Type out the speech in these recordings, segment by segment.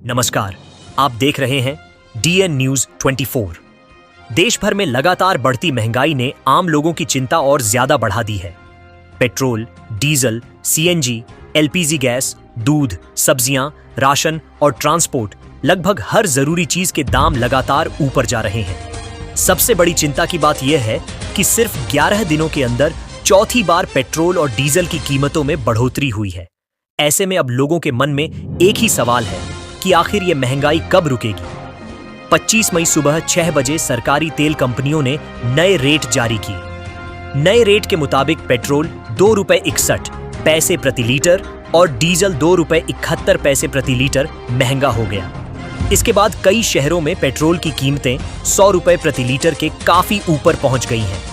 नमस्कार, आप देख रहे हैं DN न्यूज 24। देश भर में लगातार बढ़ती महंगाई ने आम लोगों की चिंता और ज्यादा बढ़ा दी है। Petrol, diesel, CNG, LPG gas, दूध, सब्जियां, राशन और ट्रांसपोर्ट, लगभग हर जरूरी चीज के दाम लगातार ऊपर जा रहे हैं। सबसे बड़ी चिंता की बात यह है कि सिर्फ 11 दिनों के अंदर चौथी बार पेट्रोल और डीजल की कीमतों में बढ़ोतरी हुई है। ऐसे में अब लोगों के मन में एक ही सवाल है कि आखिर ये महंगाई कब रुकेगी। 25 मई सुबह 6 बजे सरकारी तेल कंपनियों ने नए रेट जारी किए। नए रेट के मुताबिक पेट्रोल ₹2.61 प्रति लीटर और डीजल ₹2.71 प्रति लीटर महंगा हो गया। इसके बाद कई शहरों में पेट्रोल की कीमतें ₹100 प्रति लीटर के काफी ऊपर पहुंच गई हैं।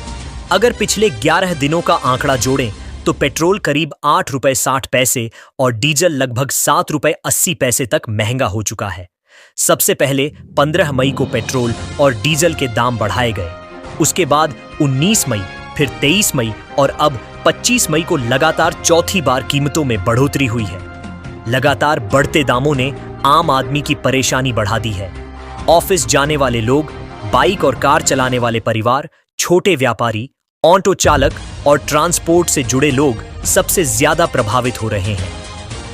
अगर पिछले 11 दिनों का आंकड़ा जोड़ें तो पेट्रोल करीब ₹8.60 और डीजल लगभग ₹7.80 तक महंगा हो चुका है। सबसे पहले 15 मई को पेट्रोल और डीजल के दाम बढ़ाए गए। उसके बाद 19 मई, फिर 23 मई और अब 25 मई को लगातार चौथी बार कीमतों में बढ़ोतरी हुई है। लगातार बढ़ते दामों ने आम आदमी की परेशानी बढ़ा दी है। ऑफिस जाने वाले लोग, बाइक और कार चलाने वाले परिवार, छोटे व्यापारी, ऑटो चालक और ट्रांसपोर्ट से जुड़े लोग सबसे ज्यादा प्रभावित हो रहे हैं।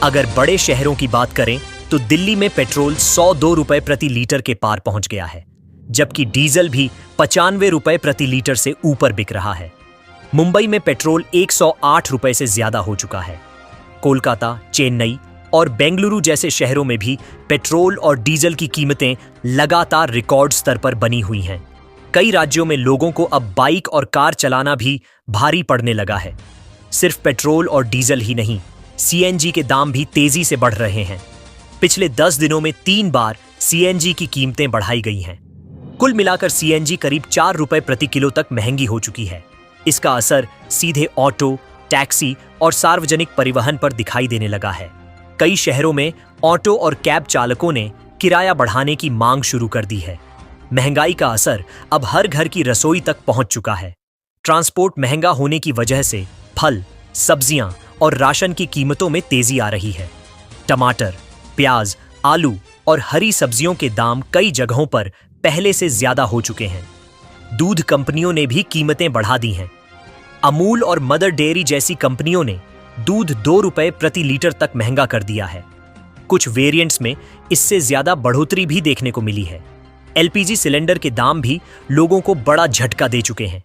अगर बड़े शहरों की बात करें तो दिल्ली में पेट्रोल ₹102 प्रति लीटर के पार पहुंच गया है, जबकि डीजल भी ₹95 प्रति लीटर से ऊपर बिक रहा है। मुंबई में पेट्रोल ₹108 से ज्यादा हो चुका है। कोलकाता, चेन्नई और बेंगलुरु जैसे शहरों में भी पेट्रोल और डीजल की कीमतें लगातार रिकॉर्ड स्तर पर बनी हुई हैं। कई राज्यों में लोगों को अब बाइक और कार चलाना भी भारी पड़ने लगा है। सिर्फ पेट्रोल और डीजल ही नहीं, CNG के दाम भी तेजी से बढ़ रहे हैं। पिछले 10 दिनों में 3 बार CNG की कीमतें बढ़ाई गई हैं। कुल मिलाकर CNG करीब ₹4 प्रति किलो तक महंगी हो चुकी है। इसका असर सीधे ऑटो, टैक्सी और सार्वजनिक परिवहन पर दिखाई देने लगा है। कई शहरों में ऑटो और कैब चालकों ने किराया बढ़ाने की मांग शुरू कर दी है। महंगाई का असर अब हर घर की रसोई तक पहुंच चुका है। ट्रांसपोर्ट महंगा होने की वजह से फल, सब्जियां और राशन की कीमतों में तेजी आ रही है। टमाटर, प्याज, आलू और हरी सब्जियों के दाम कई जगहों पर पहले से ज्यादा हो चुके हैं। दूध कंपनियों ने भी कीमतें बढ़ा दी हैं। अमूल और मदर डेयरी जैसी कंपनियों ने दूध ₹2 प्रति लीटर तक महंगा कर दिया है। कुछ वेरिएंट्स में इससे ज्यादा बढ़ोतरी भी देखने को मिली है। LPG सिलेंडर के दाम भी लोगों को बड़ा झटका दे चुके हैं।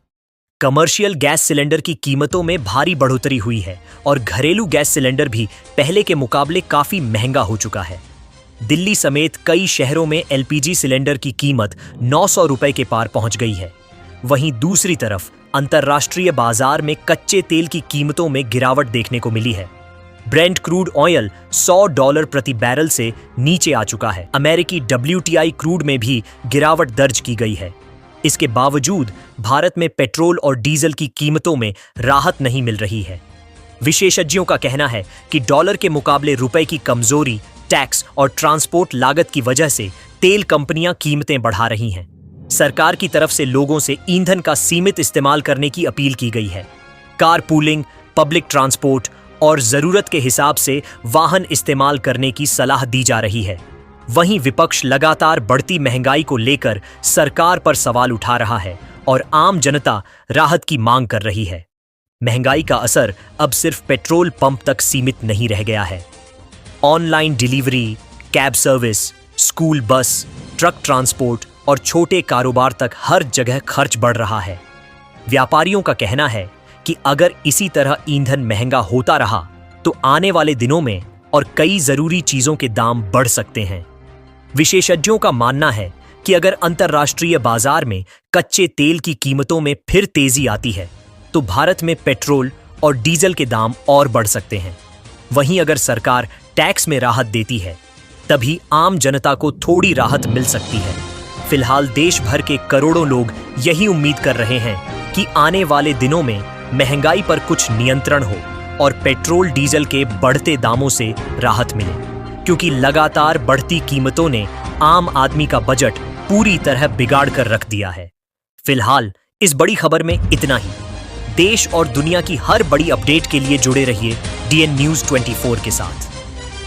कमर्शियल गैस सिलेंडर की कीमतों में भारी बढ़ोतरी हुई है और घरेलू गैस सिलेंडर भी पहले के मुकाबले काफी महंगा हो चुका है। दिल्ली समेत कई शहरों में LPG सिलेंडर की कीमत ₹900 के पार पहुंच गई है। वहीं दूसरी तरफ अंतर्राष्ट्रीय बाजार में कच्चे तेल की कीमतों में गिरावट देखने को मिली है। ब्रेंट क्रूड ऑयल $100 प्रति बैरल से नीचे आ चुका है। अमेरिकी WTI क्रूड में भी गिरावट दर्ज की गई है। इसके बावजूद भारत में पेट्रोल और डीजल की कीमतों में राहत नहीं मिल रही है। विशेषज्ञों का कहना है कि डॉलर के मुकाबले रुपए की कमजोरी, टैक्स और ट्रांसपोर्ट लागत की वजह से तेल कंपनियां कीमतें बढ़ा रही हैं। सरकार की तरफ से लोगों से ईंधन का सीमित इस्तेमाल करने की अपील की गई है। कार पूलिंग, पब्लिक ट्रांसपोर्ट और जरूरत के हिसाब से वाहन इस्तेमाल करने की सलाह दी जा रही है। वहीं विपक्ष लगातार बढ़ती महंगाई को लेकर सरकार पर सवाल उठा रहा है और आम जनता राहत की मांग कर रही है। महंगाई का असर अब सिर्फ पेट्रोल पंप तक सीमित नहीं रह गया है। Online delivery, cab service, school bus, truck transport और छोटे कारोबार तक हर जगह खर्च बढ़ रहा है। व्यापारियों का कहना है कि अगर इसी तरह ईंधन महंगा होता रहा तो आने वाले दिनों में और कई जरूरी चीजों के दाम बढ़ सकते हैं। विशेषज्ञों का मानना है कि अगर अंतर्राष्ट्रीय बाजार में कच्चे तेल की कीमतों में फिर तेजी आती है तो भारत में पेट्रोल और डीजल के दाम और बढ़ सकते हैं। वहीं अगर सरकार टैक्स में राहत देती है तभी आम जनता को थोड़ी राहत मिल सकती है। फिलहाल देश भर के करोड़ों लोग यही उम्मीद कर रहे हैं कि आने वाले दिनों में महंगाई पर कुछ नियंत्रण हो और पेट्रोल डीजल के बढ़ते दामों से राहत मिले, क्योंकि लगातार बढ़ती कीमतों ने आम आदमी का बजट पूरी तरह बिगाड़ कर रख दिया है। फिलहाल इस बड़ी खबर में इतना ही। देश और दुनिया की हर बड़ी अपडेट के लिए जुड़े रहिए DN न्यूज 24 के साथ।